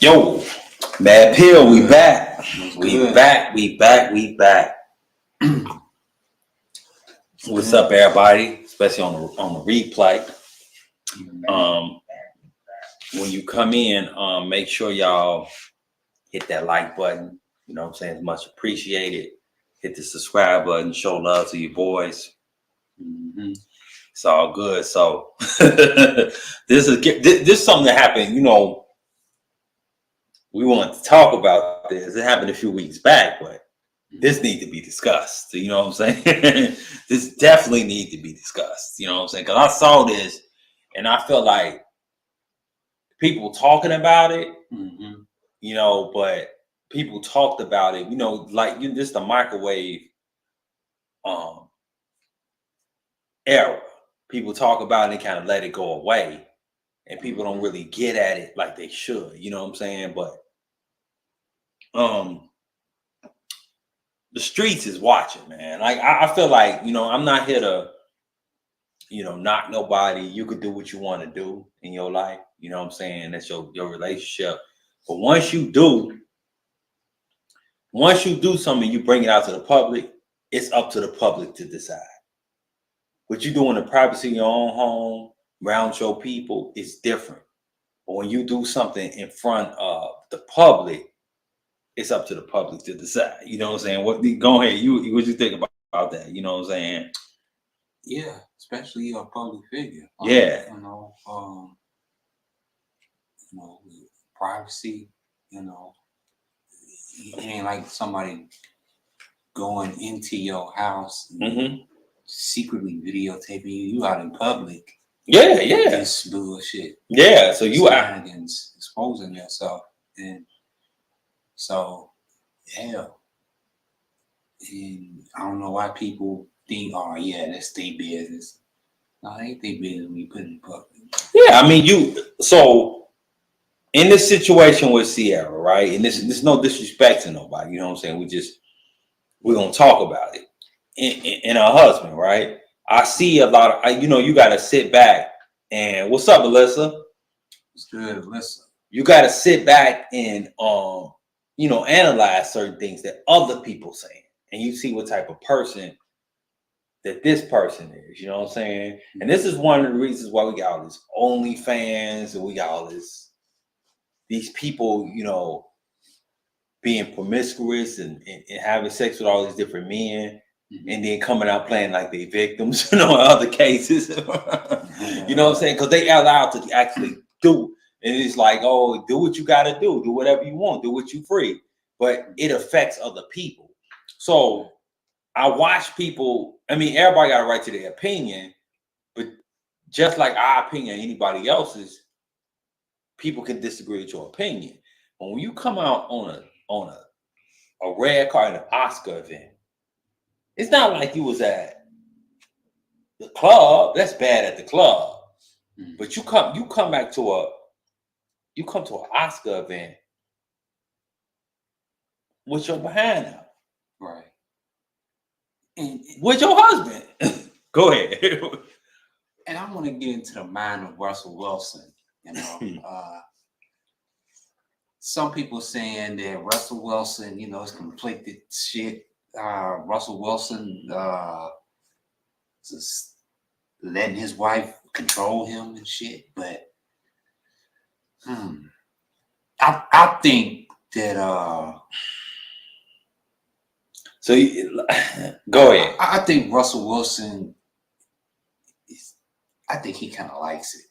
Yo, Mad Pill, we back. We back. What's up, everybody? Especially on the replay. When you come in, make sure y'all hit that like button. You know what I'm saying? It's much appreciated. Hit the subscribe button. Show love to your boys. It's all good. So this is something that happened. You know, we want to talk about this. It happened a few weeks back, but this needs to be discussed. You know what I'm saying? This definitely needs to be discussed. You know what I'm saying? Because I saw this and I felt like people talking about it, you know, but people talked about it, you know, like just the microwave era. People talk about it and kind of let it go away. And people don't really get at it like they should. You know what I'm saying? But the streets is watching, man. Like I feel like, you know, I'm not here to, you know, knock nobody. You could do what you want to do in your life. You know what I'm saying? That's your relationship. But once you do something, you bring it out to the public, it's up to the public to decide. What you do in the privacy of your own home, around your people, is different. But when you do something in front of the public, it's up to the public to decide. You know what I'm saying? Go ahead. What you think about that? You know what I'm saying? Yeah, especially you're a public figure. Yeah. Privacy, you know, it ain't like somebody going into your house and secretly videotaping you out in public. Yeah. This bullshit. Yeah, so you are exposing yourself. And so, yeah. And I don't know why people think, oh, yeah, that's their business. No, it ain't their business when you put it in public. Yeah, I mean, so in this situation with Ciara, right? And this no disrespect to nobody, you know what I'm saying? We're gonna talk about it. And her husband, right? I see a lot of, you know, you gotta sit back and what's up, Alyssa? It's good, Alyssa. You gotta sit back and you know, analyze certain things that other people saying, and you see what type of person that this person is, you know what I'm saying? And this is one of the reasons why we got all this OnlyFans and we got all these people, you know, being promiscuous and having sex with all these different men, and then coming out playing like they victims, you know, in other cases. You know what I'm saying? Because they are allowed to actually do. And it's like, oh, do what you got to do. Do whatever you want. Do what you free. But it affects other people. So I watch people. I mean, everybody got a right to their opinion. But just like our opinion, anybody else's, people can disagree with your opinion. But when you come out on a red carpet, an Oscar event, it's not like you was at the club. That's bad at the club. But you come back to an Oscar event with your behind out. Right. And with your husband. Go ahead. And I want to get into the mind of Russell Wilson. You know, some people saying that Russell Wilson, you know, is conflicted shit. Russell Wilson just letting his wife control him and shit. But I think that so go ahead. I think Russell Wilson I think he kind of likes it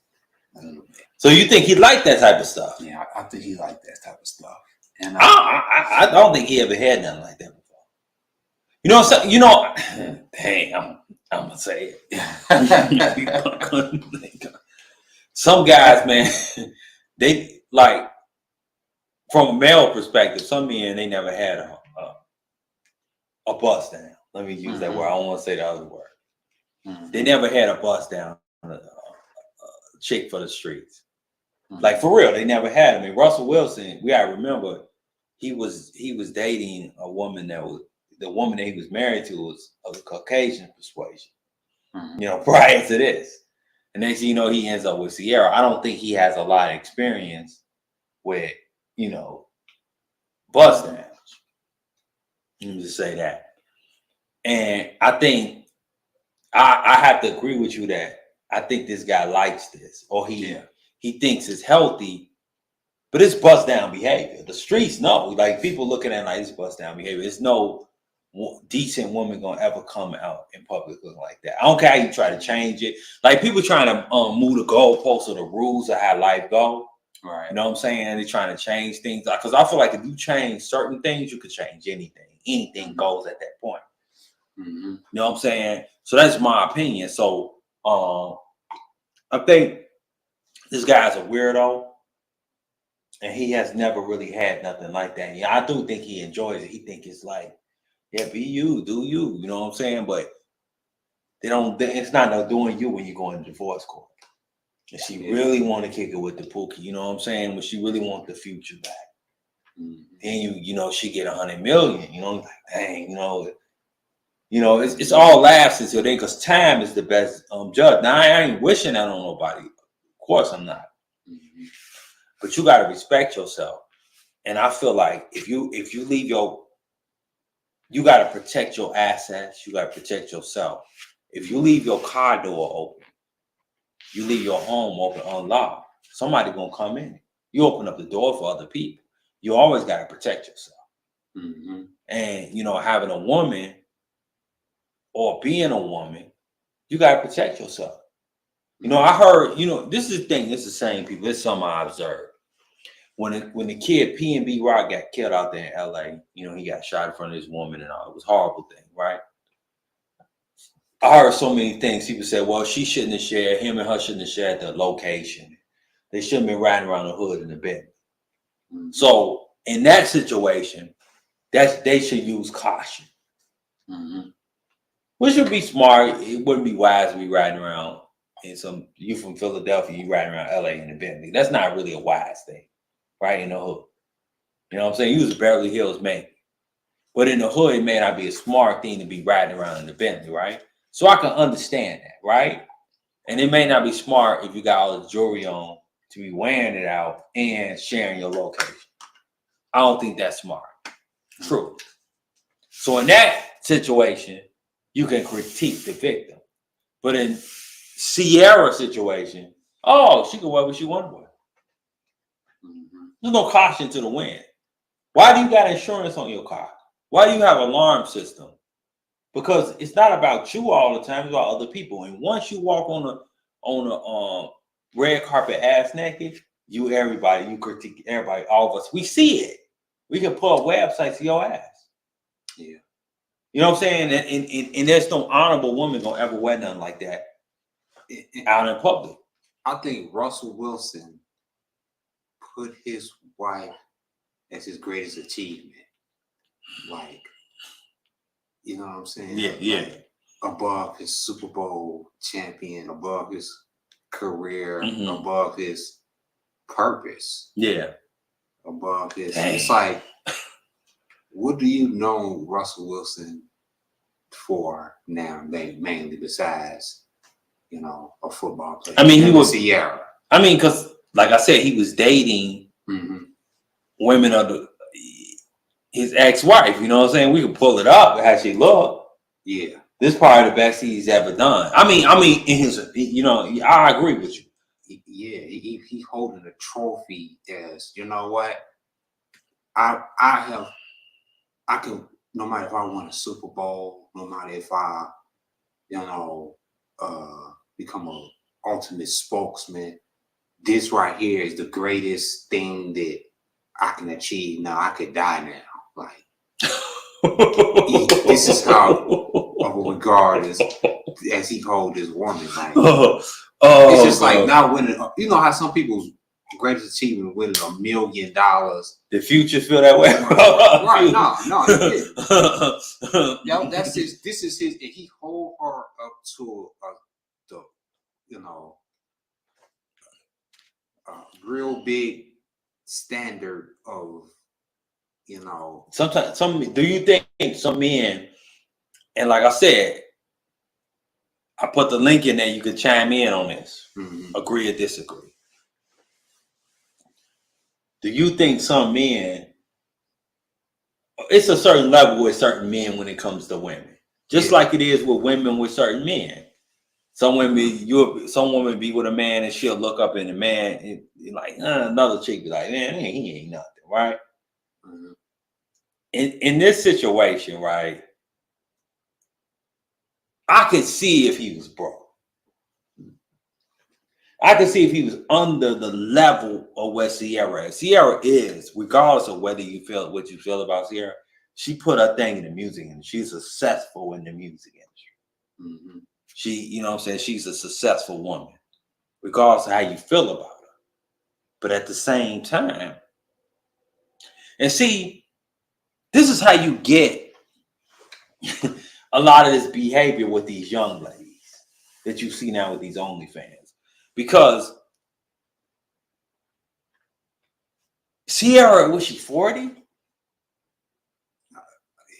a little bit. So you think he liked that type of stuff? Yeah, I think he liked that type of stuff. And I don't think he ever had nothing like that before. You know, so, you know, dang, I'm gonna say it. Some guys, man, they like from a male perspective. Some men they never had a bust down. Let me use that word. I don't want to say the other word. They never had a bust down a chick for the streets. Like for real, they never had him. I mean, Russell Wilson, we gotta remember, he was dating a woman that he was married to was of the Caucasian persuasion. You know, prior to this. And next thing you know, he ends up with Ciara. I don't think he has a lot of experience with you know, bust downs. Let me just say that. And I think I have to agree with you that I think this guy likes this, or he thinks it's healthy, but it's bust down behavior. The streets know, like people looking at it like it's bust down behavior. It's no decent woman gonna ever come out in public looking like that. I don't care how you try to change it. Like people trying to move the goalposts or the rules of how life go. Right. You know what I'm saying? They're trying to change things. Because I feel like if you change certain things, you could change anything. Anything goes at that point. Mm-hmm. You know what I'm saying? So that's my opinion. So I think this guy's a weirdo. And he has never really had nothing like that. Yeah, I do think he enjoys it. He think it's like, yeah, be you, do you. You know what I'm saying? But it's not no doing you when you go into divorce court. And she really want to kick it with the Pookie. You know what I'm saying? When she really want the future back. Mm-hmm. Then you know, she get 100 million. You know, like, dang, it's all laughs until then, because time is the best judge. Now I ain't wishing that on nobody. Of course I'm not. Mm-hmm. But you got to respect yourself. And I feel like if you leave you got to protect your assets. You got to protect yourself. If you leave your car door open, you leave your home open, unlocked, somebody gonna come in. You open up the door for other people. You always got to protect yourself. Mm-hmm. And having a woman or being a woman, you got to protect yourself. I heard. This is the thing. This is the same people. This is something I observed. When the kid P&B Rock got killed out there in LA, he got shot in front of his woman and all. It was a horrible thing, right? I heard so many things. People said, well, she shouldn't have shared, him and her shouldn't have shared the location. They shouldn't have been riding around the hood in the Bentley. Mm-hmm. So in that situation, they should use caution. Mm-hmm. Which would be smart. It wouldn't be wise to be riding around you from Philadelphia, you riding around LA in the Bentley. That's not really a wise thing. Right in the hood. You know what I'm saying? You was Beverly Hills, maybe. But in the hood, it may not be a smart thing to be riding around in the Bentley, right? So I can understand that, right? And it may not be smart if you got all the jewelry on to be wearing it out and sharing your location. I don't think that's smart. True. So in that situation, you can critique the victim. But in Ciara's situation, she can wear what she want to wear. There's no caution to the wind. Why do you got insurance on your car? Why do you have an alarm system? Because it's not about you all the time. It's about other people. And once you walk on a red carpet ass naked, you critique everybody, all of us. We see it. We can pull up websites to your ass. Yeah. You know what I'm saying? And there's no honorable woman gonna ever wear nothing like that out in public. I think Russell Wilson put his wife as his greatest achievement. Like, you know what I'm saying? Yeah. Like, above his Super Bowl champion, above his career, above his purpose. Yeah. Above his. Dang. It's like, what do you know Russell Wilson for now, mainly besides, a football player? I mean, he was Ciara. I mean, because like I said, he was dating women of his ex-wife. You know what I'm saying? We could pull it up how she looked. Yeah. This is probably the best he's ever done. I mean, in his, I agree with you. Yeah, he holding a trophy as, you know what? I can, no matter if I won a Super Bowl, no matter if I, become an ultimate spokesman, this right here is the greatest thing that I can achieve. Now I could die now. Like, this is how of a regard as he hold his woman. Like, it's just like not winning. You know how some people's greatest achievement winning $1 million. The future feel that way, right? No, he didn't. That's his. This is his. And he hold her up to a real big standard of, Sometimes do you think some men, and like I said, I put the link in there, you could chime in on this, agree or disagree. do you think some men, it's a certain level with certain men when it comes to women, just like it is with women with certain men. Some women be with a man and she'll look up in the man and like another chick be like, man, he ain't nothing, right? Mm-hmm. In this situation, right, I could see if he was broke. I could see if he was under the level of what Ciara is. Ciara is, regardless of whether you feel what you feel about Ciara, she put her thing in the music and she's successful in the music industry. Mm-hmm. She, you know what I'm saying? She's a successful woman, regardless of how you feel about her. But at the same time, and see, this is how you get a lot of this behavior with these young ladies that you see now with these OnlyFans. Because Ciara, was she 40?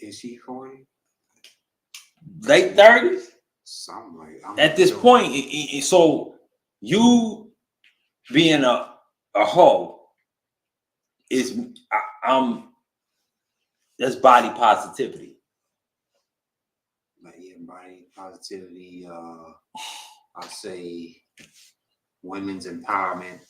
Is she 40? Late 30s? Something like at this point. So you being a hoe is that's body positivity. Like, yeah, body positivity. I say women's empowerment.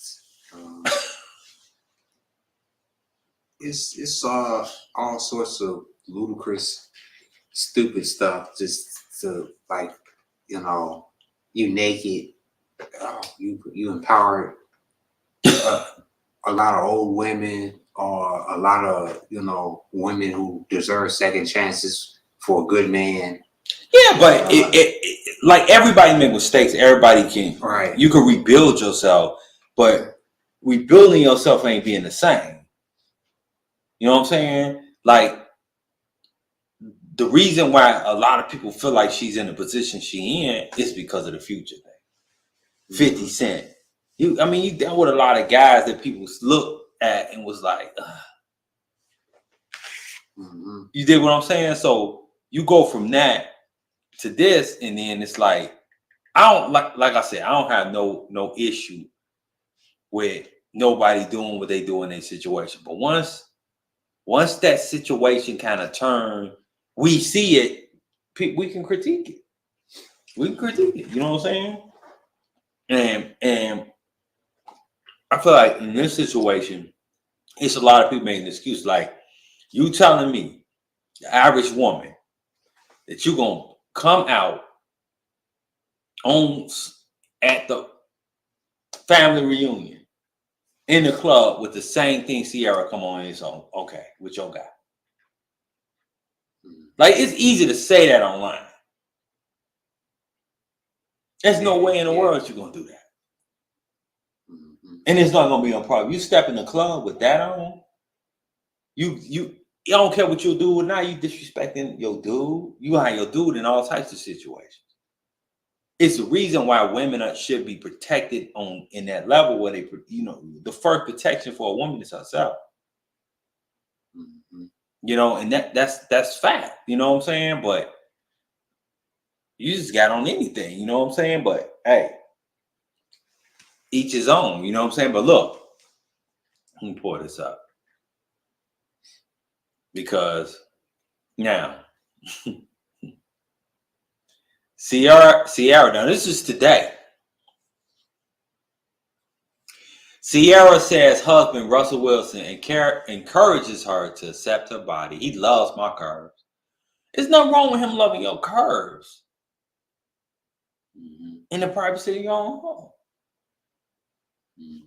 It's all sorts of ludicrous, stupid stuff. Just to like, you naked. You empower a lot of old women or a lot of women who deserve second chances for a good man. Yeah, but it like everybody make mistakes. Everybody can. Right. You can rebuild yourself, but rebuilding yourself ain't being the same. You know what I'm saying? Like the reason why a lot of people feel like she's in the position she in is because of the Future thing. 50 Cent. You dealt with a lot of guys that people looked at and was like, You did what I'm saying? So you go from that to this, and then it's like, I don't like I said, I don't have no issue with nobody doing what they do in their situation. But once that situation kind of turn, we see it, we can critique it. We can critique it. You know what I'm saying? And I feel like in this situation, it's a lot of people making an excuse. Like, you telling me, the average woman, that you gonna come out at the family reunion in the club with the same thing Ciara come on his own, okay, with your guy. Like, it's easy to say that online. There's no way in the world you're gonna do that. And it's not gonna be no problem. You step in the club with that on, you don't care what you'll do. Now you disrespecting your dude. You have your dude in all types of situations. It's the reason why women should be protected in that level where they, the first protection for a woman is herself. And that's fact. You know what I'm saying? But you just got on anything. You know what I'm saying? But hey, each his own. You know what I'm saying? But look, let me pour this up because now Ciara. Now this is today. Ciara says husband Russell Wilson encourages her to accept her body. He loves my curves. There's nothing wrong with him loving your curves. In the privacy of your own home.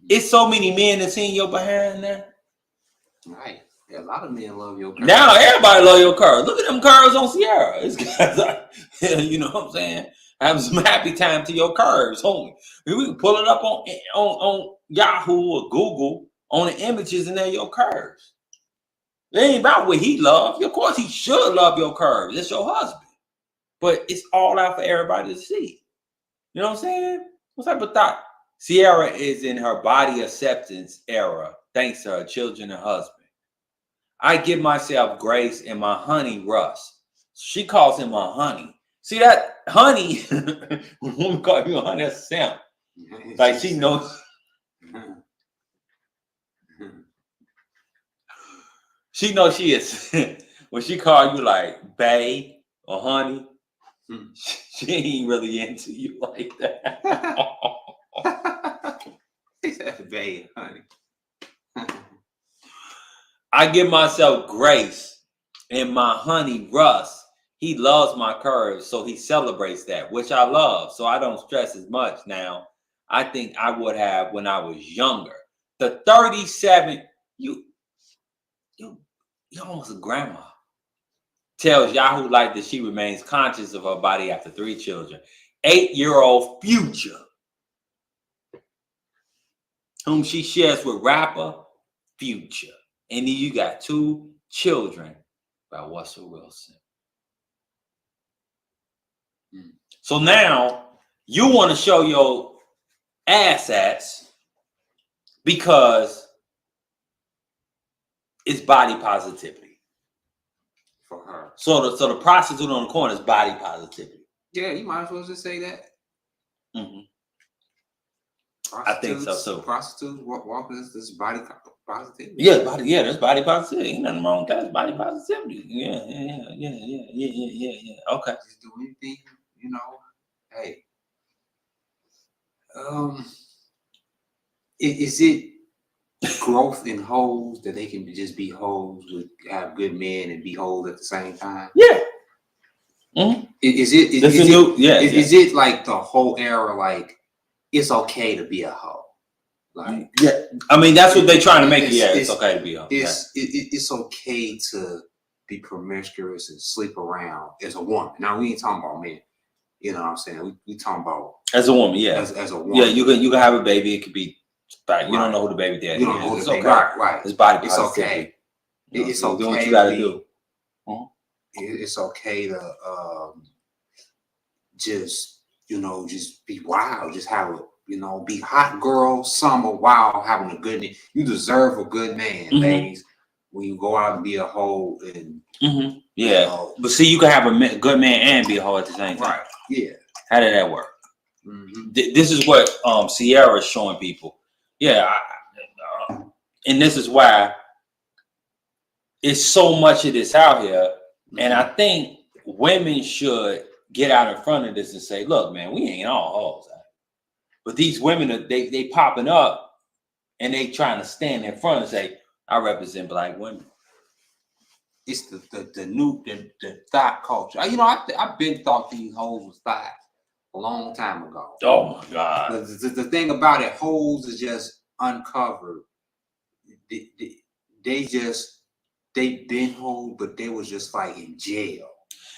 It's so many men that seen your behind now. Right. Yeah, a lot of men love your curves. Now everybody love your curves. Look at them curves on Ciara. It's you know what I'm saying? Have some happy time to your curves, homie. We can pull it up on Yahoo or Google on the images, and they're your curves. It ain't about what he loves. Of course, he should love your curves. It's your husband. But it's all out for everybody to see. You know what I'm saying? What type of thought? Ciara is in her body acceptance era, thanks to her children and husband. I give myself grace and my honey Russ. She calls him a honey. See that honey? When women call you a honey, that's a simp. Like, she knows. She knows she is. When she call you like bae or honey, she ain't really into you like that. He said, babe, honey. I give myself grace, and my honey Russ, he loves my curves, so he celebrates that, which I love. So I don't stress as much now. I think I would have when I was younger. The 37, you almost a grandma. Tells Yahoo Life that she remains conscious of her body after 3 children. 8-year-old Future, whom she shares with rapper Future. And then you got 2 children by Russell Wilson. So now you want to show your assets because it's body positivity for her. So the prostitute on the corner is body positivity. Yeah, you might as well just say that. Mm-hmm. I think so too. Prostitutes walking this body positivity. Yeah, that's body positivity. Ain't nothing wrong with that. It's body positivity. Yeah. Okay. Just do anything, Hey. Is it growth in hoes that they can just be hoes with have good men and be hoes at the same time? Yeah. Mm-hmm. Is it like the whole era? Like it's okay to be a hoe. Like yeah, I mean that's what they're trying to make it. Yeah, it's okay to be a hoe. It's okay to be promiscuous and sleep around as a woman. Now we ain't talking about men. You know what I'm saying? We talking about as a woman. Yeah, as a woman. Yeah, you can have a baby. It could be. Right. You don't know who the baby daddy is. You don't know who it's the baby. Okay. Right. It's body It's positivity. Okay. You know, it's okay. Do what you got to do. Mm-hmm. It's okay to just just be wild, just have a be hot girl summer wild, having a good. You deserve a good man, ladies. When you go out and be a hoe and yeah, but see, you can have a good man and be a hoe at the same time. Right? Yeah. How did that work? This is what Ciara is showing people. Yeah, and this is why it's so much of this out here, and I think women should get out in front of this and say, "Look, man, we ain't all hoes." But these women, they popping up, and they trying to stand in front and say, "I represent black women." It's the new thought culture. I've been thought these hoes was thought a long time ago. Oh my God! The thing about it, hoes is just uncovered. They been hoes, but they was just like in jail.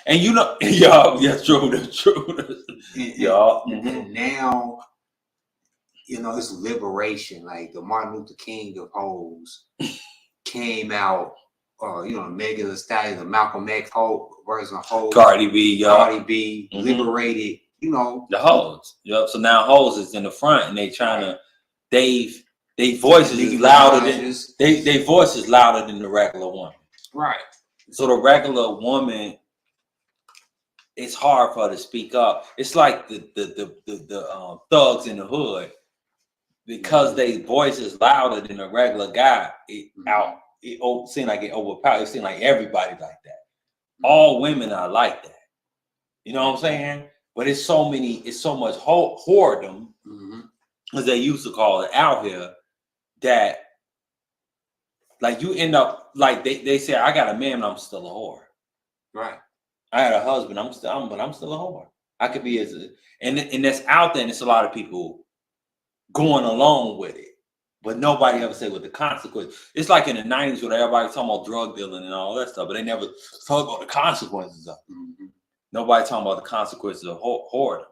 And y'all, that's true. That's true. Y'all, and now, it's liberation. Like the Martin Luther King of hoes came out. Megan Thee Stallion, the Malcolm X version of hoes. Cardi B, y'all. Cardi B liberated. The hoes. Yep. So now hoes is in the front, and they trying to. They voices is louder than they voices louder than the regular woman. Right. So the regular woman, it's hard for her to speak up. It's like the thugs in the hood, because they voice is louder than a regular guy. It seems like it overpowers. It seems like everybody like that. All women are like that. You know what I'm saying? But it's so much whoredom, as they used to call it out here, that like you end up like they say, I got a man, but I'm still a whore. Right. I had a husband, but I'm still a whore. I could be and that's out there, and it's a lot of people going along with it, but nobody ever say what the consequence. It's like in the 90s when everybody talking about drug dealing and all that stuff, but they never talk about the consequences of it. Nobody talking about the consequences of whoredom.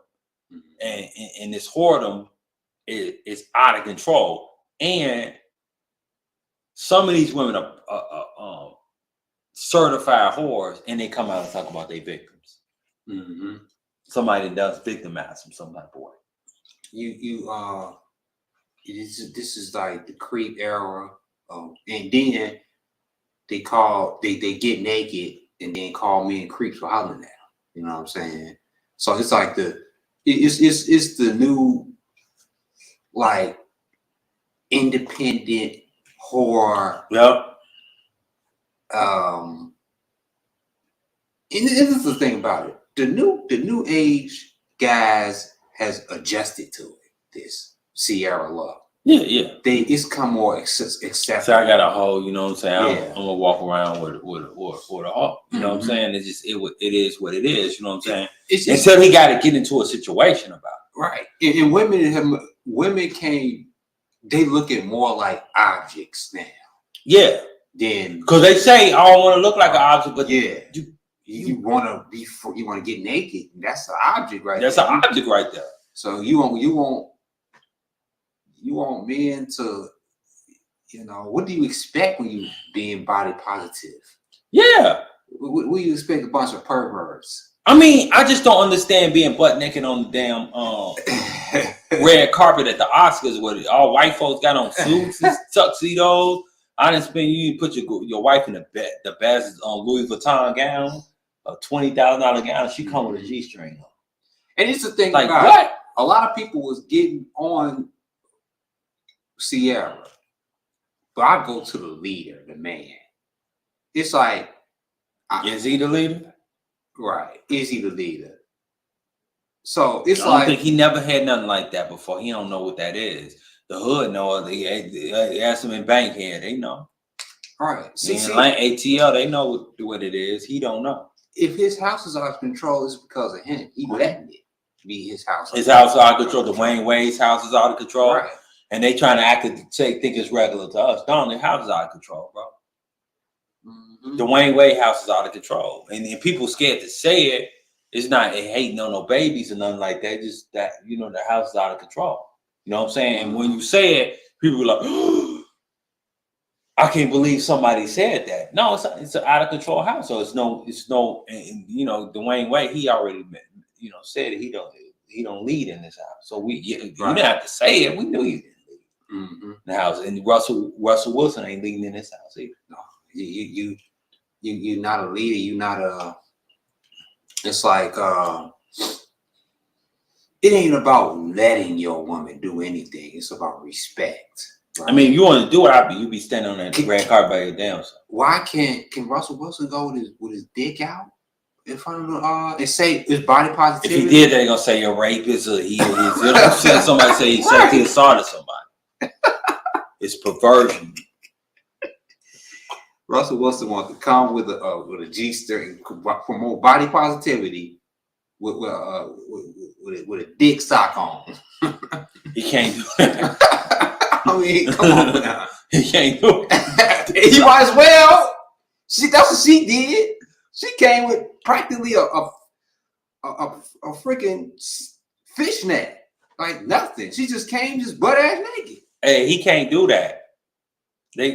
And this whoredom is out of control. And some of these women are certified whores, and they come out and talk about their victims. Somebody that does victimize them some type of way. This is like the creep era, and then they get naked and then call men creeps for hollering at them. You know what I'm saying? So it's like it's the new like independent whore. Yep. And this is the thing about it. The new age guys has adjusted to it. This Ciara love. Yeah. It's come more acceptable. So I got a whole, you know what I'm saying? Yeah. I'm gonna walk around with a hawk. You know what I'm saying? It's just it is what it is. You know what I'm saying? It's just, until he got to get into a situation about it. Right. And women came. They look at more like objects now. Yeah. Then because they say I don't want to look like an object, but yeah, you want to be you want to get naked. That's an object right there. That's an object right there. So you want men to, what do you expect when you being body positive? Yeah. What do you expect? A bunch of perverts. I mean, I just don't understand being butt naked on the damn red carpet at the Oscars where all white folks got on suits and tuxedos. I didn't spend you put your wife in the best Louis Vuitton gown, a $20,000 gown. She come with a G-string on. And it's the thing like about what? It. A lot of people was getting on Ciara, but I go to the leader, the man. It's like, is he the leader? Right? Is he the leader? So it's I don't think he never had nothing like that before. He don't know what that is. The hood know. They ask him in Bankhead. They know. All right. See, ATL, they know what it is. He don't know. If his house is out of control, it's because of him. He letting it be his house. His house is out of control. Dwayne Wade's house is out of control. Right. And they trying to think it's regular to us. Darn, their house is out of control, bro. Mm-hmm. Dwayne Wade house is out of control. And people scared to say it. It's not hating on no babies or nothing like that. Just that, the house is out of control. You know what I'm saying? And when you say it, people are like, oh, I can't believe somebody said that. No, it's an out of control house. So it's no, and Dwayne Wade, he already, said he don't lead in this house. So you didn't have to say it. We knew you didn't lead in the house. And Russell Wilson ain't leading in this house either. No, you're not a leader. You're not a. It's like it ain't about letting your woman do anything. It's about respect. Right? I mean, you want to do it, you be standing on that red carpet by your damn self. Why can Russell Wilson go with his dick out in front of the and say his body positivity? If he did, they're gonna say you're a rapist or he is. Somebody say he sexually assaulted somebody. It's perversion. Russell Wilson wants to come with a G-string and promote body positivity with a dick sock on. He can't do that. I mean, come on now. He can't do it. He might as well. That's what she did. She came with practically a freaking fishnet, like nothing. She just came butt ass naked. Hey, he can't do that.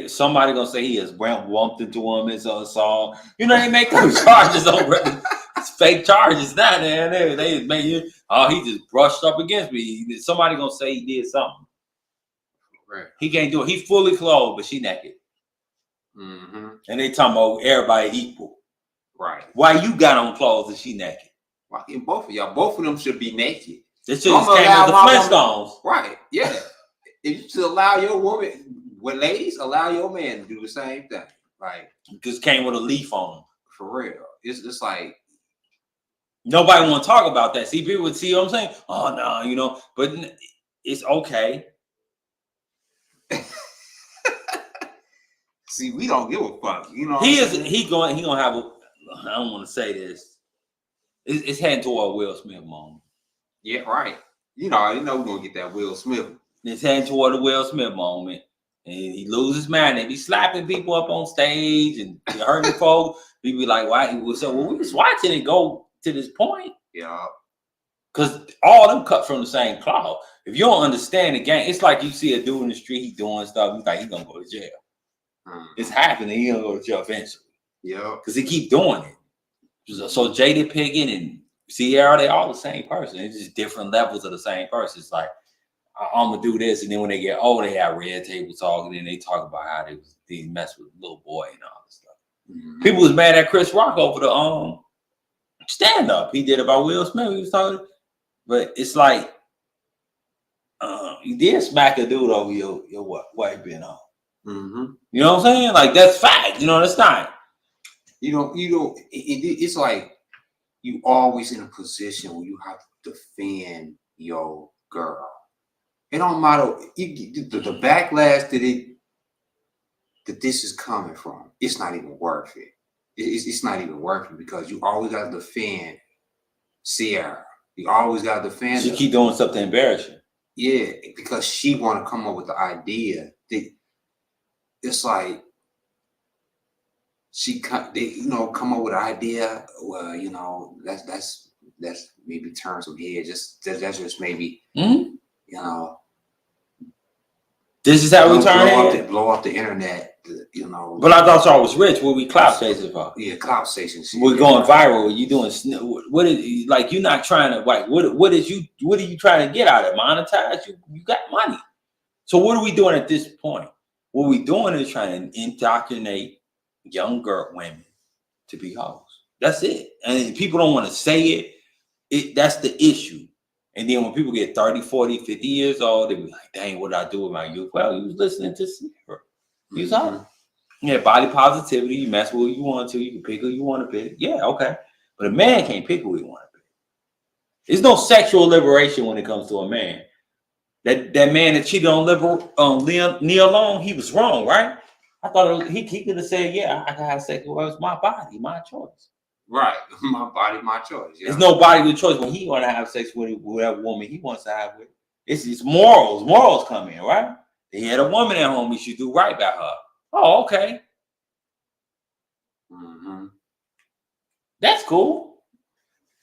Somebody gonna say he has bumped into him. It's a song. They make those charges over. It's fake charges now. They make you. Oh, he just brushed up against me. Somebody gonna say he did something. Right. He can't do it. He fully clothed, but she naked. Mm-hmm. And they talking about everybody equal. Right. Why you got on clothes and she naked? Why both of them should be naked. This just came as the Flintstones. Right. Yeah. If you should allow your woman. Well, ladies, allow your man to do the same thing. Like, just came with a leaf on him. For real. It's like nobody want to talk about that. See, people would see what I'm saying. Oh no, but it's okay. See, we don't give a fuck. He gonna have a. I don't want to say this. It's heading toward a Will Smith moment. Yeah, right. You know we're gonna get that Will Smith. It's heading toward the Will Smith moment. And he loses mind. They be slapping people up on stage and hurting folks. People be like, why? So we was watching it go to this point. Yeah. Because all them cut from the same cloth. If you don't understand the game, it's like you see a dude in the street, he doing stuff. You think he's going to go to jail. It's happening. He's going to go to jail eventually. Yeah. Because he keep doing it. So Jada Pinkett and Ciara, they all the same person. It's just different levels of the same person. It's like, I'm gonna do this, and then when they get old, they have red table talk, and then they talk about how they mess with a little boy and all this stuff. Mm-hmm. People was mad at Chris Rock over the stand up he did about Will Smith. He was talking, but it's like you did smack a dude over your white being on. Mm-hmm. You know what I'm saying? Like that's fact. That's not. It's like you always in a position where you have to defend your girl. It don't matter the backlash that this is coming from. It's not even worth it. It's not even worth it because you always got to defend Ciara. You always got to defend She her. keep doing something embarrassing. Yeah, because she want to come up with the idea. It's like come up with an idea. Well, that's maybe turn some heads. That's just maybe This is how we turn it. Blow up the internet. But I thought y'all was rich. What we clout chasing for? Yeah, clout chasing. We're going viral. You doing what is like? You're not trying to like what are you trying to get out of it? Monetize? You got money. So what are we doing at this point? What we doing is trying to indoctrinate young women to be hoes. That's it. And people don't want to say it. That's the issue. And then when people get 30, 40, 50 years old, they be like, dang, what did I do with my youth? Well, you was listening to Ciara. You was hot. Yeah, body positivity. You mess with who you want to. You can pick who you want to pick. Yeah, okay. But a man can't pick who he want to pick. There's no sexual liberation when it comes to a man. That man that cheated on Neil Long, he was wrong, right? I thought he could have said, yeah, I can have sex with her. It's my body, my choice. Right. My body, my choice. Yeah. There's no body with choice when he want to have sex with whatever woman he wants to have with. It's morals. Morals come in, right? He had a woman at home. He should do right by her. Oh, okay. That's cool.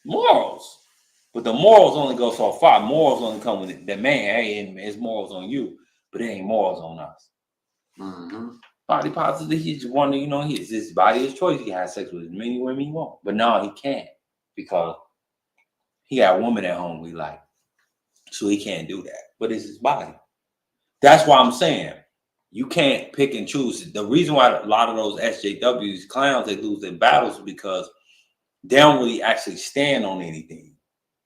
Morals. But the morals only go so far. Morals only come with the man. Hey, his morals on you, but it ain't morals on us. Body positive. He just wanted, his body, his choice. He can have sex with as many women he wants. But no, he can't because he got a woman at home we like. So he can't do that. But it's his body. That's why I'm saying you can't pick and choose. The reason why a lot of those SJWs, clowns, they lose their battles is because they don't really actually stand on anything,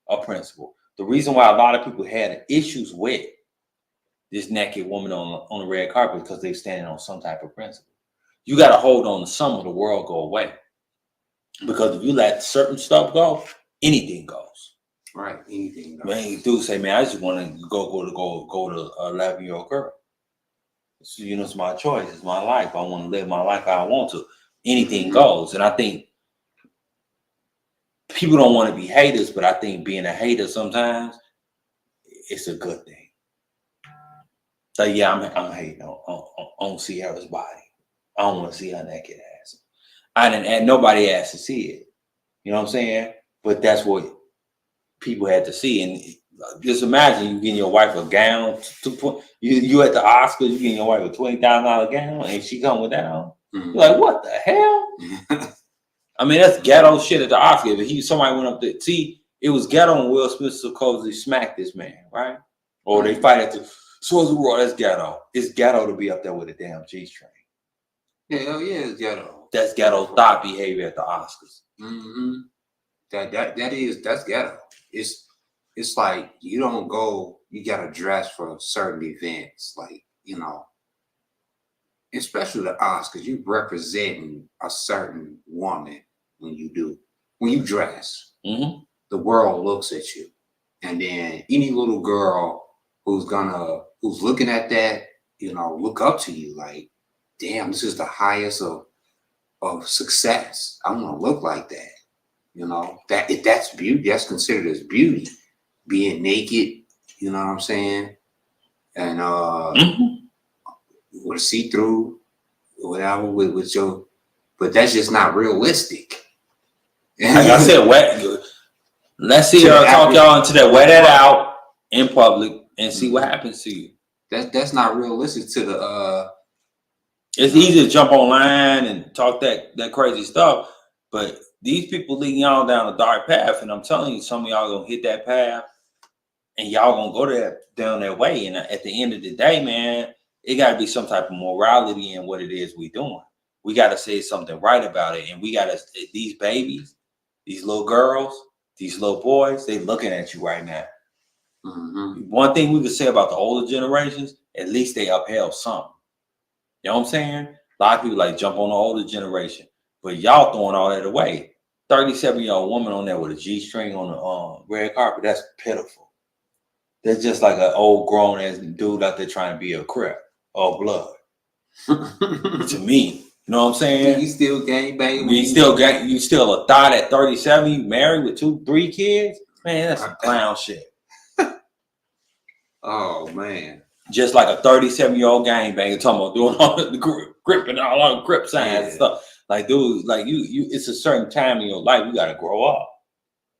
a principle. The reason why a lot of people had issues with this naked woman on the red carpet because they're standing on some type of principle. You got to hold on to some of the world go away. Because if you let certain stuff go, anything goes. Right, anything goes. Man, dudes say, man, I just want to go to an 11-year-old girl. So, it's my choice. It's my life. I want to live my life how I want to. Anything goes. And I think people don't want to be haters, but I think being a hater sometimes, it's a good thing. So yeah, I'm hating on Ciara's body. I don't want to see her naked ass. I didn't add nobody asked to see it. You know what I'm saying? But that's what people had to see. And just imagine you getting your wife a gown. You at the Oscars, you getting your wife a $20,000 gown, and she come with that on. You're like, what the hell? I mean, that's ghetto shit at the Oscars. But somebody went up there. See, it was ghetto when Will Smith supposedly smacked this man, right? Or they fight at the Swords of War. That's ghetto. It's ghetto to be up there with a damn G-string. Yeah, hell yeah, it's ghetto. That's ghetto thought behavior at the Oscars. That's ghetto. It's like you don't go. You gotta dress for certain events, like especially the Oscars. You representing a certain woman when you dress. The world looks at you, and then any little girl who's looking at that, look up to you like, damn, this is the highest of success. I want to look like that. That's beauty. That's considered as beauty. Being naked, you know what I'm saying, and with a see-through, whatever with your, but that's just not realistic. Like I said, let's see her talk y'all into that. Wear that out in public and see what happens to you. That's not realistic to the. It's easy to jump online and talk that crazy stuff, but these people leading y'all down a dark path, and I'm telling you, some of y'all gonna hit that path, and y'all gonna go down that way. And at the end of the day, man, it got to be some type of morality in what it is we doing. We got to say something right about it, and we got to. These babies, these little girls, these little boys, they looking at you right now. One thing we could say about the older generations, at least they upheld something. You know what I'm saying? A lot of people like jump on the older generation. But y'all throwing all that away. 37-year-old woman on there with a G-string on the red carpet. That's pitiful. That's just like an old grown ass dude out there trying to be a crip or blood. To me, you know what I'm saying? You still gang banging. You still a thought at 37. You married with 2-3 kids. Man, that's some clown shit. Oh man. Just like a 37-year-old gangbanger talking about doing all the grip and all the grip signs and stuff. Like, dude, like you, it's a certain time in your life you gotta grow up.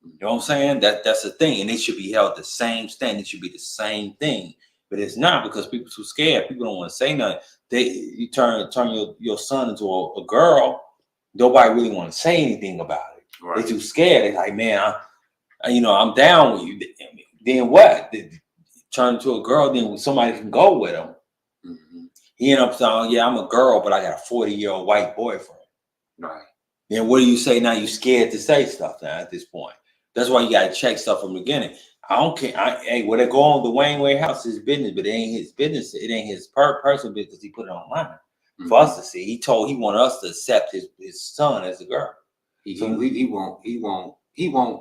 You know what I'm saying? That's the thing, and it should be held the same standard. It should be the same thing, but it's not because people too scared. People don't want to say nothing. You turn your son into a girl. Nobody really want to say anything about it. Right. They're too scared. They're like, man, I'm down with you. Then what? Turn into a girl. Then somebody can go with him. Mm-hmm. He end up saying, yeah, I'm a girl, but I got a 40-year-old white boyfriend. Right. Then what do you say now? You scared to say stuff now at this point. That's why you got to check stuff from the beginning. I don't care. Hey, when they go on the Wayne Way house, it's his business, but it ain't his business. It ain't his personal business. He put it online for us to see. He wanted us to accept his son as a girl. He want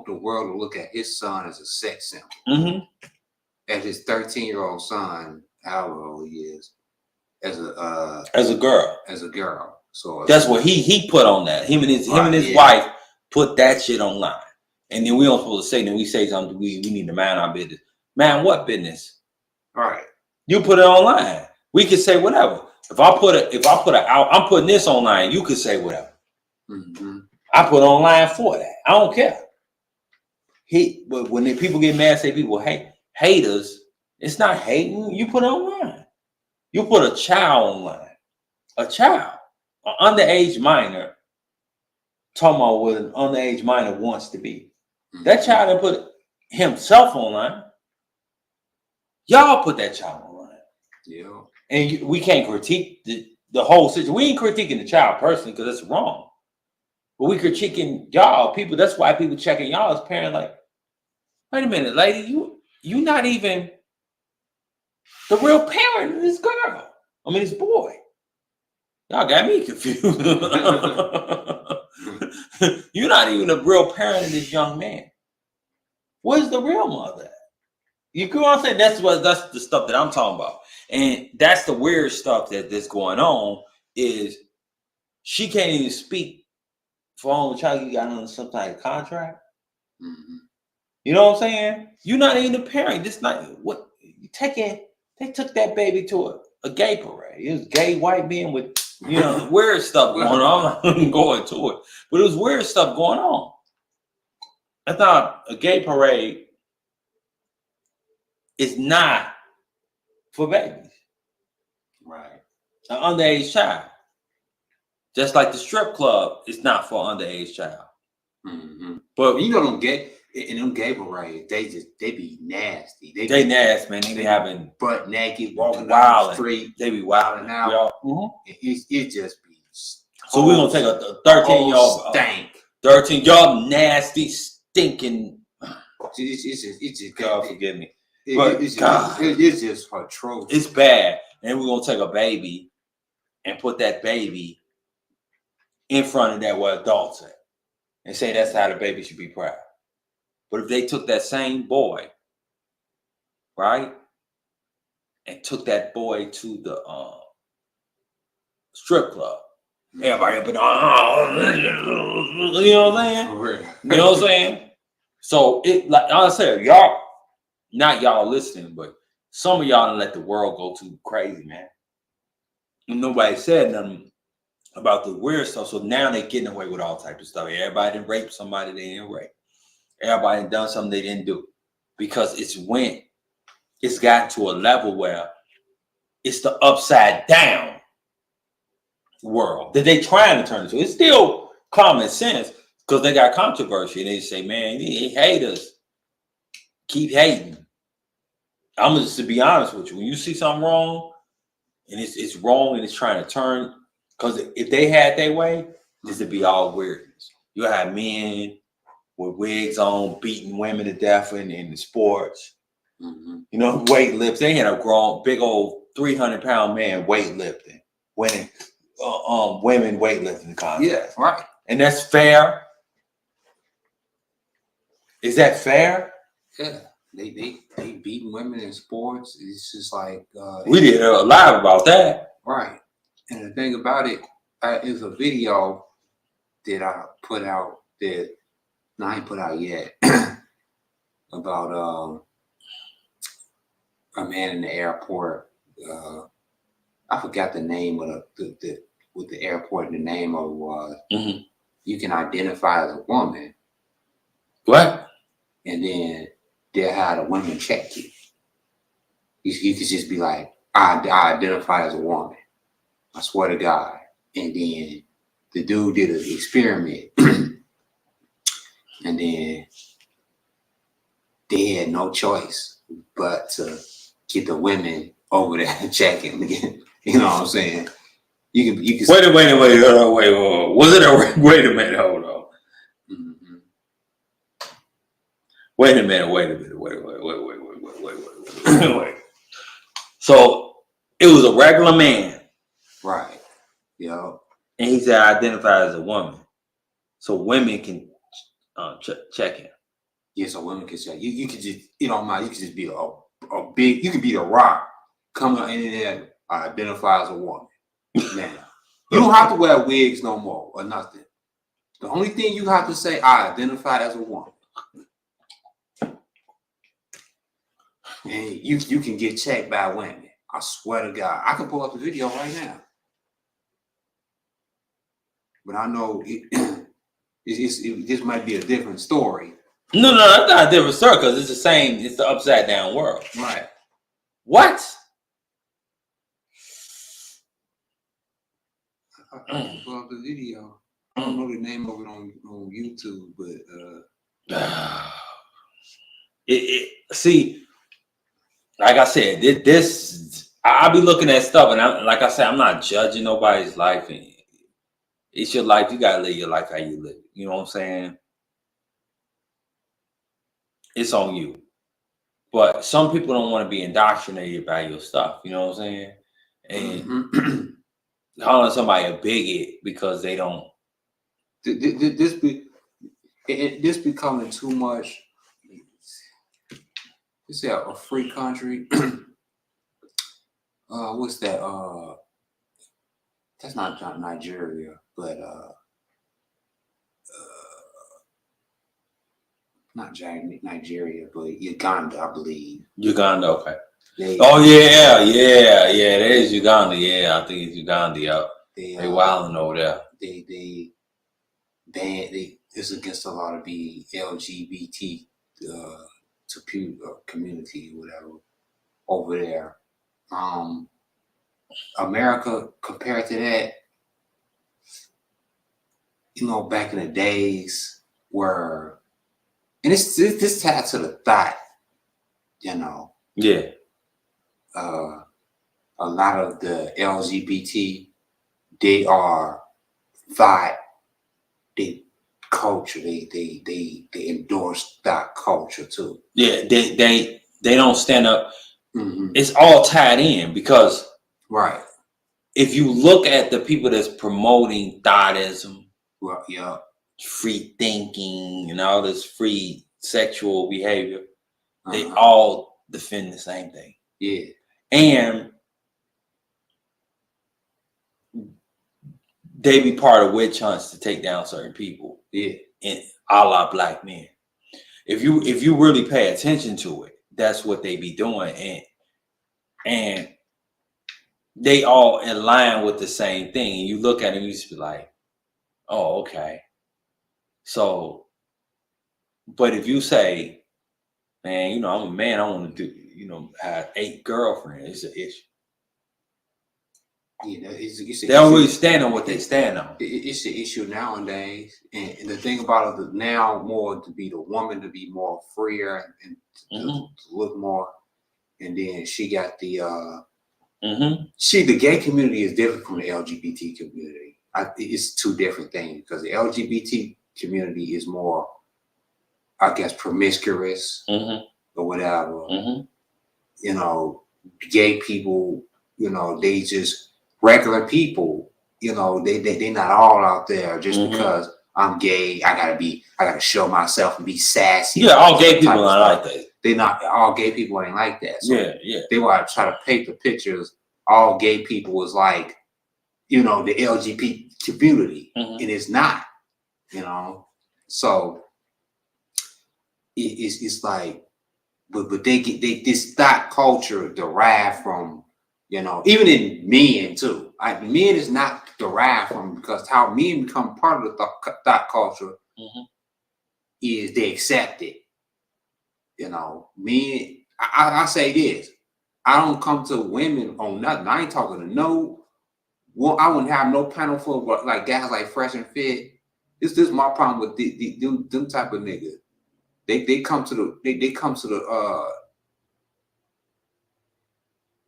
the world to look at his son as a sex symbol. Mm-hmm. As his 13-year-old son, however old he is, as a girl. So that's what he put on that. Him and his wife put that shit online. And then we don't supposed to say, then we say something, we need to mind our business. Man, what business? Right. You put it online. We could say whatever. If I put out, I'm putting this online, you could say whatever. Mm-hmm. I put online for that. I don't care. But when people get mad, say people haters, it's not hating. You put it online. You put a child online. A child. An underage minor. Talking about what an underage minor wants to be. Mm-hmm. That child didn't put himself online. Y'all put that child online. Yeah. And we can't critique the whole situation. We ain't critiquing the child personally because it's wrong. But we critiquing y'all people. That's why people checking y'all as parents like, wait a minute, lady, you not even the real parent of this girl. I mean, this boy. Y'all got me confused. You're not even the real parent of this young man. Where's the real mother? You know what I'm saying? That's the stuff that I'm talking about. And that's the weird stuff that's going on is she can't even speak for all the child you got on some type of contract. Mm-hmm. You know what I'm saying? You're not even a parent. This not what you taking. They took that baby to a gay parade. It was gay white men with weird stuff going on. I'm not going to it, but it was weird stuff going on. I thought a gay parade is not for babies, right? An underage child, just like the strip club is not for an underage child. Mm-hmm. But them gay parades, they be nasty. They nasty, man. They be having butt naked, walking down the street. They be wilding out. Mm-hmm. It just be. So we're gonna take a 13-year-old stank. 13 y'all nasty stinking. It's just God forgive me. But it's just atrocious. It's bad. And we're gonna take a baby and put that baby in front of that where adults at and say that's how the baby should be proud. But if they took that same boy, right, and took that boy to the strip club, everybody up and you know what I'm saying? You know what I'm saying? So it, like I said, y'all, not y'all listening, but some of y'all done let the world go too crazy, man. And nobody said nothing about the weird stuff. So now they're getting away with all types of stuff. Everybody done raped somebody they didn't rape. Everybody done something they didn't do. Because it's gotten to a level where it's the upside down world that they trying to turn into. It's still common sense because they got controversy. And they say, man, they hate us. Keep hating. I'm just to be honest with you. When you see something wrong and it's wrong and it's trying to turn, because if they had their way, this would be all weirdness. You'll have men with wigs on beating women to death in the sports. Mm-hmm. You know, weightlifting. They had a grown, big old 300-pound man weightlifting, winning women weightlifting contest. Yeah, right. And that's fair. Is that fair? Yeah, they beating women in sports. It's just like We did a live about that. right. And the thing about it is a video that I put out that I ain't put out yet about a man in the airport. I forgot the name of the with the airport. The name of it was you can identify as a woman. What? And then they'll have the women check you. You could just be like, I identify as a woman. I swear to God. And then the dude did an experiment. And then they had no choice but to get the women over there and check him again. You know what I'm saying? You can wait. Was it a wait a minute? Hold on. Mm-hmm. Wait a minute. So it was a regular man. Right. Yo. And he said identify as a woman. So women can check him. Yeah, so women can check. You could just, you know, you could just be a big, you could be the Rock, come in there, identify as a woman. Now, you don't have to wear wigs no more or nothing. The only thing you have to say, I identify as a woman. And you can get checked by women. I swear to God. I can pull up the video right now. But I know this might be a different story. No, that's not a different story because it's the same. It's the upside down world. Right. What? I can pull up the video. I don't know the name of it on YouTube, but see, like I said, this I'll be looking at stuff, and like I said, I'm not judging nobody's life. And it's your life. You gotta live your life how you live. You know what I'm saying? It's on you. But some people don't want to be indoctrinated by your stuff. You know what I'm saying? And calling somebody a bigot because they don't. This becoming too much. This is a free country. What's that? That's not Nigeria, but not Nigeria, but Uganda, I believe. Uganda, okay. Yeah. There is Uganda. Yeah, I think it's Uganda. Yeah, they wilding over there. They it's against a lot of the LGBT community, whatever, over there. America, compared to that, you know, back in the days where, and this tied to the thought, you know. Yeah. A lot of the LGBT, they are thought, they culture, they endorse that culture too. Yeah, they don't stand up. Mm-hmm. It's all tied in because right. If you look at the people that's promoting thoughtism, well, yeah, free thinking, and all this free sexual behavior, they all defend the same thing. Yeah, and they be part of witch hunts to take down certain people. Yeah, and a la black men. If you really pay attention to it, that's what they be doing, and they all in line with the same thing. And you look at them, you just be like, "Oh, okay." So, but if you say, "Man, you know, I'm a man. I want to do, you know, have 8 girlfriends," it's an issue. Yeah, they don't really stand on what they stand on. It's an issue nowadays, and the thing about it now, more to be the woman to be more freer and to look more, and then she got the the gay community is different from the LGBT community. It's 2 different things because the LGBT community is more, I guess, promiscuous or whatever. You know, gay people, you know, they just regular people, you know, they not all out there just Mhm. because I'm gay. I gotta show myself and be sassy. Yeah, all gay people are like that. They not all gay people ain't like that. So Yeah. they want to try to paint the pictures. All gay people was like, you know, the LGBT community, Mhm. and it's not. You know, so it's like, but they this thought culture derived from, you know, even in men too. Men is not derived from, because how men become part of the thought culture Mhm. is they accept it. You know, men. I say this. I don't come to women on nothing. I ain't talking to no. Well, I wouldn't have no panel full of like guys like Fresh and Fit. This my problem with them type of niggas. They come to the they come to the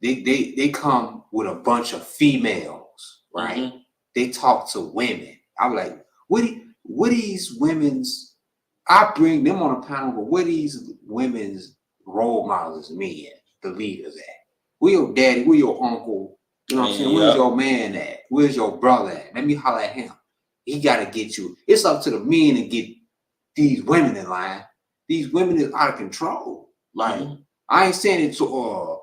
they come with a bunch of females, right? Mhm. They talk to women. I'm like, what these women's, I bring them on a panel, but what these women's role models, men, the leaders at? Where your daddy, where your uncle, you know what I'm saying? Where's your man at? Where's your brother at? Let me holler at him. He gotta get you. It's up to the men to get these women in line. These women is out of control. Like, I ain't saying it to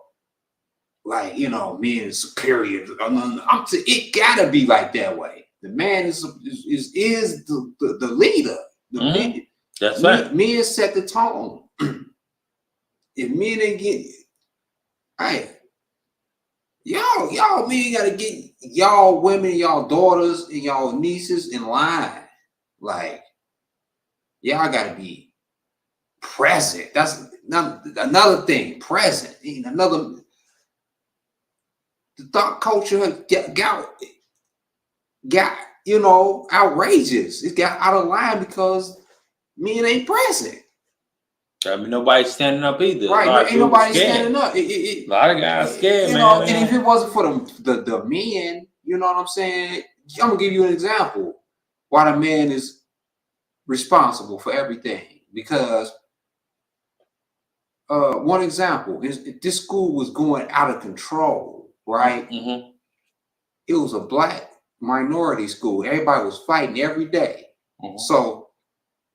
like, you know, men is superior. It gotta be like that way. The man is the leader. The men, That's right. Men set the tone. If men ain't get, hey, y'all men gotta get y'all women, y'all daughters, and y'all nieces in line. Like, y'all gotta be present. That's another thing. Present. Another. The thought culture has got, you know, outrageous. It got out of line because men ain't present. I mean, nobody's standing up either. Right, ain't nobody standing up. A lot of guys scared, you man. know, and if it wasn't for the men, you know what I'm saying? I'm gonna give you an example why the man is responsible for everything. Because one example is, this school was going out of control, right? Mm-hmm. It was a black minority school. Everybody was fighting every day. Mm-hmm. So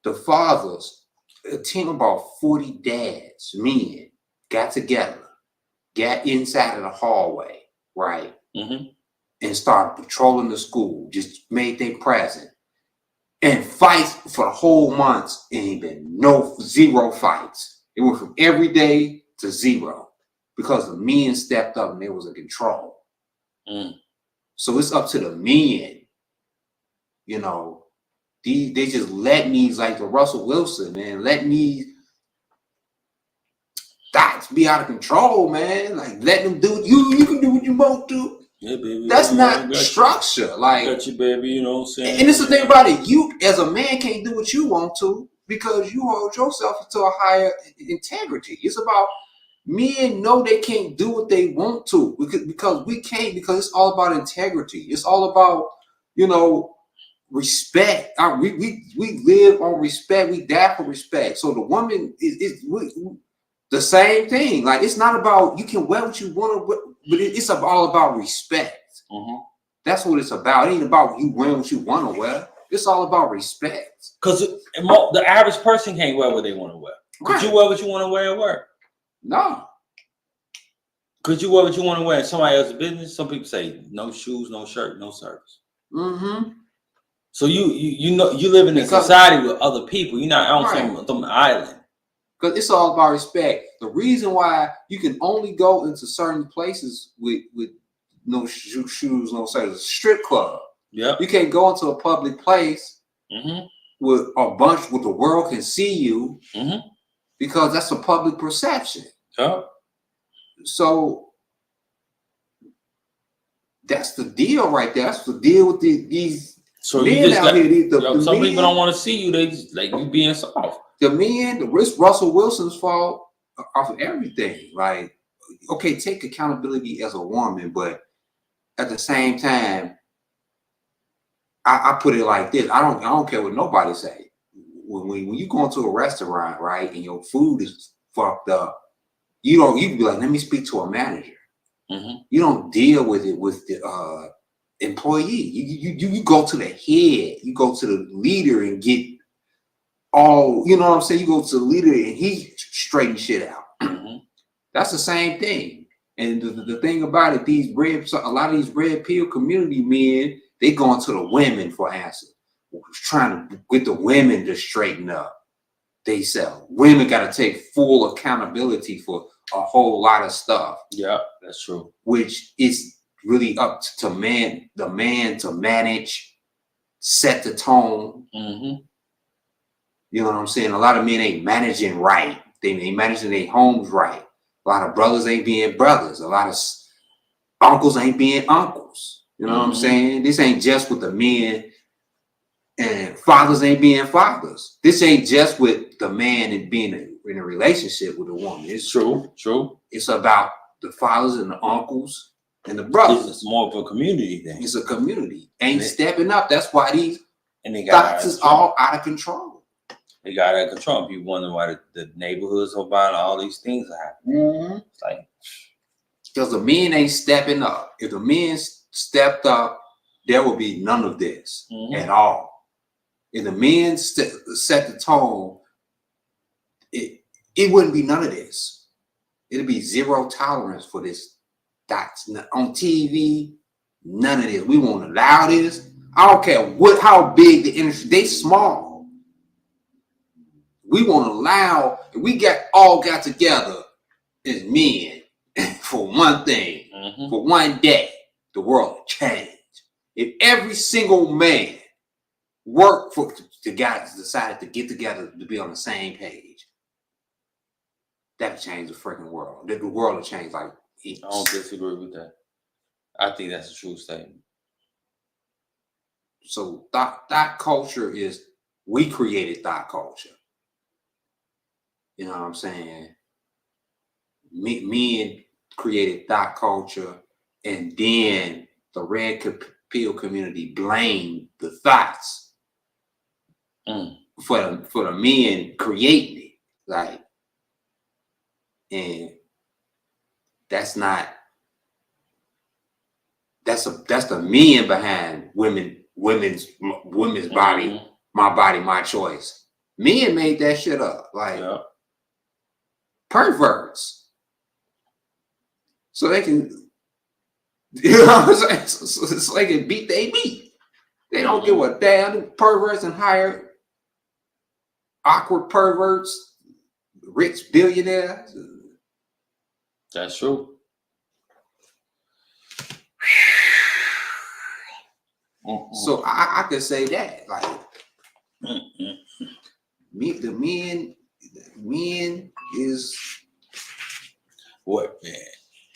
the fathers, a team of about 40 dads, men, got together, got inside of the hallway, right? Mm-hmm. And started patrolling the school, just made their presence. And fights for the whole months, and ain't been zero fights. It went from every day to zero because the men stepped up and there was a control. Mm. So it's up to the men, you know. They just let me, like the Russell Wilson, man, let me thoughts be out of control, man. Like, let them do, you can do what you want to. Yeah, baby. That's not structure. Like, got you, baby. You know what I'm saying? And it's the thing about it. You, as a man, can't do what you want to because you hold yourself to a higher integrity. It's about, men know they can't do what they want to because we can't, because it's all about integrity. It's all about, you know, respect. We live on respect. We die for respect. So the woman is the same thing. Like, it's not about, you can wear what you want to, but it's all about respect. Mm-hmm. That's what it's about. It ain't about you wearing what you want to wear. It's all about respect. Because the average person can't wear what they want to wear. Could you wear what you want to wear at work? No. Could you wear what you want to wear in somebody else's business? Some people say no shoes, no shirt, no service. Mm-hmm. So you know, you live in a society with other people. You're not on some island. Because it's all about respect. The reason why you can only go into certain places with no shoes, no service, strip club. Yeah. You can't go into a public place mm-hmm. with a bunch where the world can see you, mm-hmm. because that's a public perception. Yeah. So that's the deal right there. That's the deal with these men out here. Some people don't want to see you. They just like you being soft. The men, it's Russell Wilson's fault off of everything. Like, okay, take accountability as a woman, but at the same time, I put it like this: I don't care what nobody say. When you go into a restaurant, right, and your food is fucked up, you can be like, let me speak to a manager. Mm-hmm. You don't deal with it with the employee. You go to the head, you go to the leader and get all, you know what I'm saying? You go to the leader and he straightens shit out. Mm-hmm. That's the same thing. And the thing about it, a lot of these red pill community men, they going to the women for answers, trying to get the women to straighten up. They sell. Women got to take full accountability for a whole lot of stuff. Yeah, that's true. Which is really up to the man to manage, set the tone. Mm-hmm. You know what I'm saying? A lot of men ain't managing right. They ain't managing their homes right. A lot of brothers ain't being brothers. A lot of uncles ain't being uncles. You know what I'm saying? This ain't just with the men, and fathers ain't being fathers. This ain't just with the man and being in a relationship with a woman. It's True. It's about the fathers and the uncles and the brothers. It's more of a community thing. It's a community. Ain't stepping up. That's why these they thoughts is all out of control. They got out of control. People wonder why the neighborhoods are buying all these things are happening. Mm-hmm. It's like, because the men ain't stepping up. If the men stepped up, there would be none of this at all. If the men set the tone, it wouldn't be none of this. It'd be zero tolerance for this. That's on TV. None of this. We won't allow this. I don't care how big the industry. They small. We won't allow. We all got together as men for one thing, for one day. The world will change. If every single man worked for the guys decided to get together to be on the same page, that'll change the freaking world. The world will change like I don't disagree with that. I think that's a true statement. So thought culture is, we created thought culture. You know what I'm saying? Men created thought culture, and then the red pill community blamed the thoughts for the men creating it. Like, and that's the men behind women's body, my body, my choice. Men made that shit up. Like, perverts. So they can, you know what I'm saying? So they can beat they beat. They don't give a damn. Perverts and hire awkward perverts, rich billionaires. That's true. So I could say that, like, the men is what, man?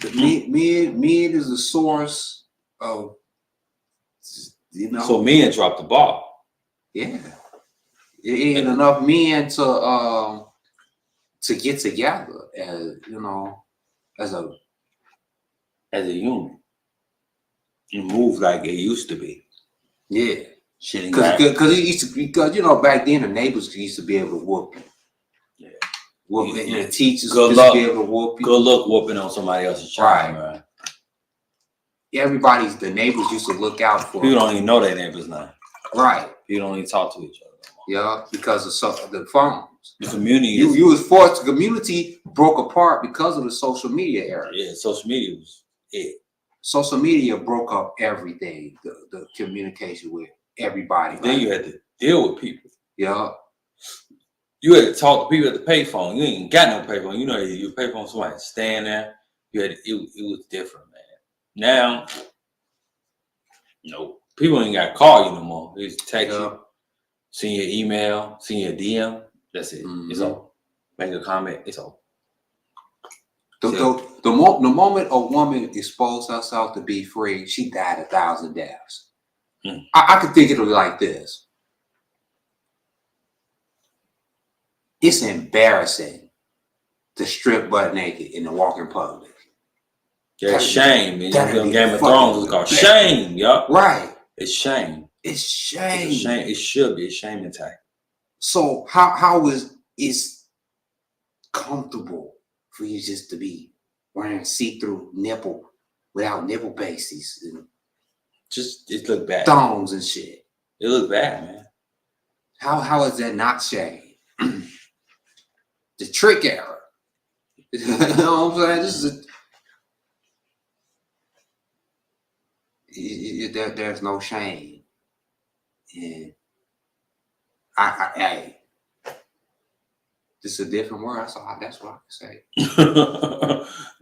The men is the source of, you know. So men dropped the ball. Yeah, it ain't enough men to get together as, you know, as a human. You move like it used to be. Yeah, because you know, back then the neighbors used to be able to whoop you. Yeah, whoop, and the teachers used to be able to whoop you. Good luck whooping on somebody else's child, right? The neighbors used to look out for. People don't even know their neighbors now. Right. People don't even talk to each other no more. Yeah, because of the phones. The community. You was forced. The community broke apart because of the social media era. Yeah, social media was it. Social media broke up everything. The communication with everybody. Then you had to deal with people. Yeah. You had to talk to people at the payphone. You ain't got no payphone. You know, you payphone, somebody stand there. You had it was different, man. Now, no, people ain't got to call you no more. They just text you, send your email, send your DM. That's it. It's over. Make a comment. It's over. The moment a woman exposed herself to be free, she died 1,000 deaths. I could think of it like this. It's embarrassing to strip butt naked and to walk in public. There's shame. And Game of Thrones is called shame, yup. Right. It's shame. It's shame. It's shame. It should be a shame attack. So how is comfortable for you just to be wearing see-through nipple without nipple pasties? Just it looked bad. thongs and shit. It looked bad, man. How is that not shame? The trick era. You know what I'm saying? This is there's no shame. And hey, this is a different world. That's what I can say.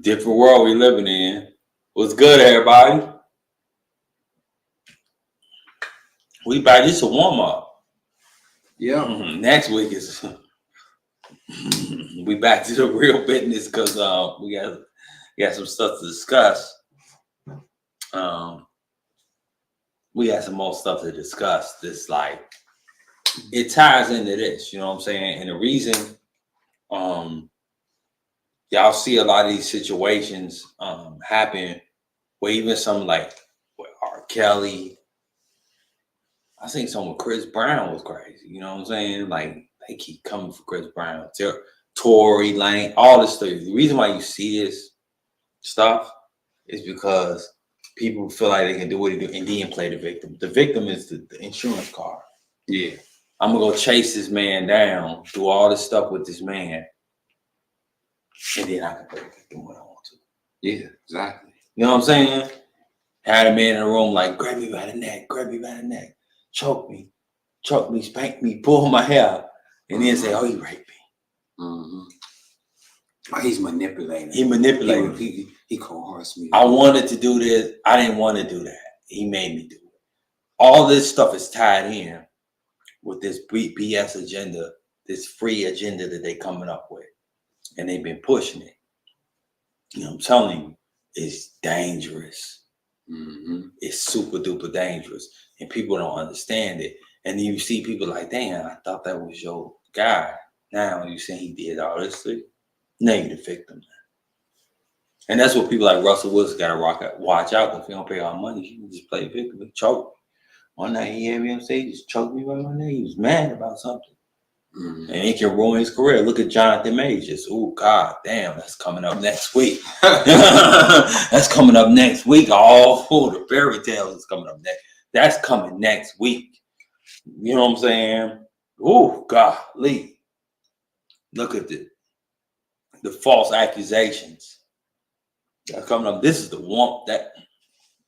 Different world we living in. What's good, everybody? We back. This a warm up. Yeah. Next week is we back to the real business because we got some stuff to discuss. We got some more stuff to discuss. This like it ties into this, you know what I'm saying? And the reason y'all see a lot of these situations happen where even some like with R. Kelly, I think some with Chris Brown was crazy, you know what I'm saying? Like they keep coming for Chris Brown, Tory Lane, all this stuff. The reason why you see this stuff is because people feel like they can do what they do and then play the victim. The victim is the insurance card. Yeah. I'm gonna go chase this man down, do all this stuff with this man, and then I can play the victim when I want to. Yeah, exactly. You know what I'm saying? Had a man in the room like, grab me by the neck, choke me, spank me, pull my hair, and then say, oh, he raped me. Mm-hmm. Oh, he's manipulating. He manipulated. He coerced me. I wanted to do this. I didn't want to do that. He made me do it. All this stuff is tied in with this BS agenda, this free agenda that they coming up with. And they've been pushing it. You know, I'm telling you, it's dangerous. Mm-hmm. It's super duper dangerous. And people don't understand it. And then you see people like, damn, I thought that was your guy. Now you saying he did all this thing. Now you're the victim. And that's what people like Russell Wilson got to watch out. Because if you don't pay our money, you can just play victim and choke. One night he had me on stage, just choked me right on there. He was mad about something. Mm-hmm. And it can ruin his career. Look at Jonathan Majors. Oh, God damn, that's coming up next week. That's coming up next week. Oh, the fairy tales is coming up next. That's coming next week. You know what I'm saying? Oh, golly. Look at the false accusations that are coming up. This is the one that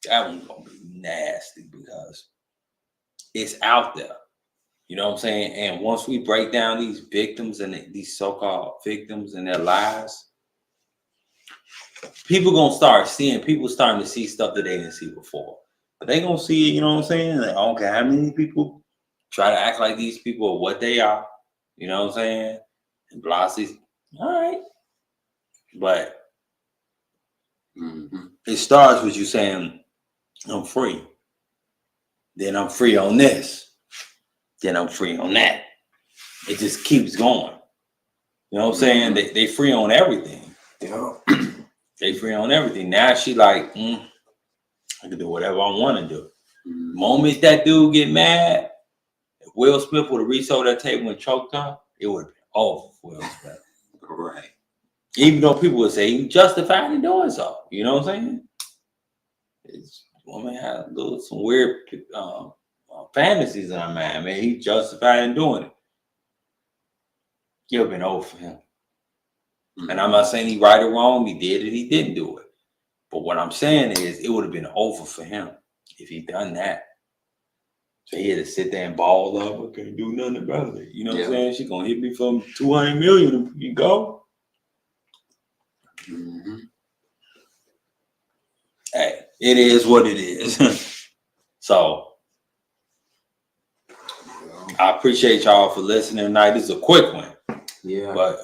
one's going to be nasty because it's out there. You know what I'm saying? And once we break down these victims and these so-called victims and their lives, people starting to see stuff that they didn't see before. But they gonna see it, you know what I'm saying? Like, I don't care how many people try to act like these people are what they are. You know what I'm saying? And Blasie's, all right. But it starts with you saying, I'm free. Then I'm free on this. Then I'm free on that. It just keeps going. You know what I'm saying? They free on everything. Yeah. They free on everything. Now she like, I can do whatever I want to do. Moment that dude get mad, if Will Smith would have reached over that table and choked her, it would have been over for Will Smith. Right. Even though people would say he justified in doing so. You know what I'm saying? This woman had some weird fantasies in her mind. Man, he justified in doing it. It would have been over for him. And I'm not saying he right or wrong. He did it. He didn't do it. But what I'm saying is it would have been over for him if he done that. So he had to sit there and ball up. I can't do nothing about it. You know what I'm saying? She's going to hit me for $200 million. You go. Hey, it is what it is. So I appreciate y'all for listening tonight. This is a quick one. Yeah. But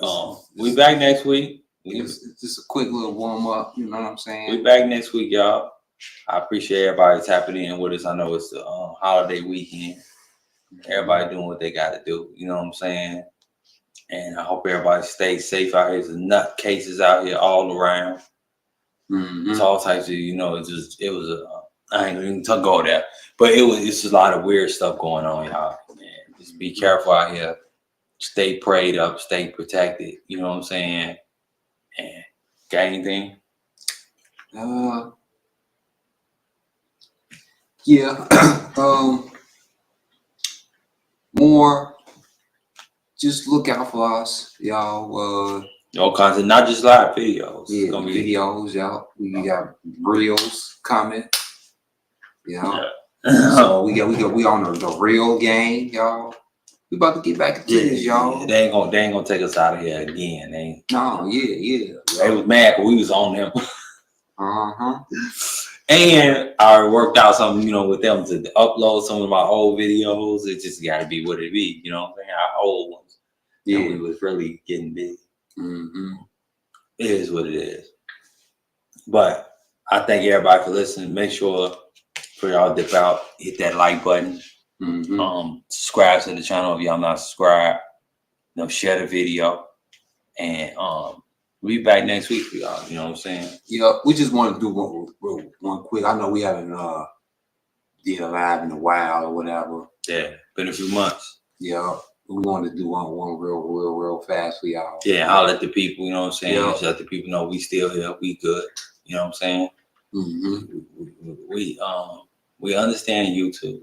we back next week. It's just a quick little warm up. You know what I'm saying? We back next week, y'all. I appreciate everybody tapping in with us. I know it's the holiday weekend. Everybody doing what they got to do. You know what I'm saying? And I hope everybody stays safe out here. There's nut cases out here all around. It's all types of, you know, I ain't even go there. But it's just a lot of weird stuff going on, y'all. Man, just be careful out here. Stay prayed up. Stay protected. You know what I'm saying? And got anything? Yeah. More. Just look out for us, y'all. All kinds of not just live videos. Yeah, It's gonna be videos, y'all. We got reels coming. yeah. So we on the real game, y'all. We about to get back into this, y'all. Yeah, they ain't gonna take us out of here again. No, yeah. They was mad because we was on them. Uh-huh. And I worked out something, with them to upload some of my old videos. It just got to be what it be, what I'm saying? Our old ones. Yeah. And we was really getting big. Mm-hmm. It is what it is. But I thank everybody for listening. Make sure for y'all dip out, hit that like button. Mm-hmm. Subscribe to the channel if y'all not subscribed. Share the video. And we'll be back next week for y'all. You know what I'm saying? Yeah, we just want to do one quick. I know we haven't did a live in a while or whatever. Yeah, been a few months. Yeah, we want to do one real fast for y'all. Yeah, I'll let the people, you know what I'm saying? Yeah. Just let the people know we still here, we good. You know what I'm saying? Mm-hmm. We understand YouTube.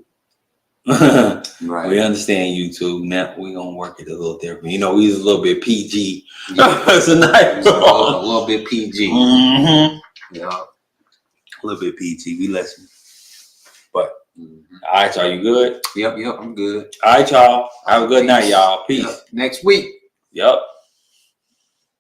Right. We understand YouTube. Now we gonna work it a little different. We was a little bit PG. Yeah. Tonight. a little bit PG. Mm-hmm. Yeah. A little bit PG. We listen. But all right, y'all, you good? Yep, I'm good. All right, y'all. Have a good night, y'all. Peace. Yep. Next week. Yep.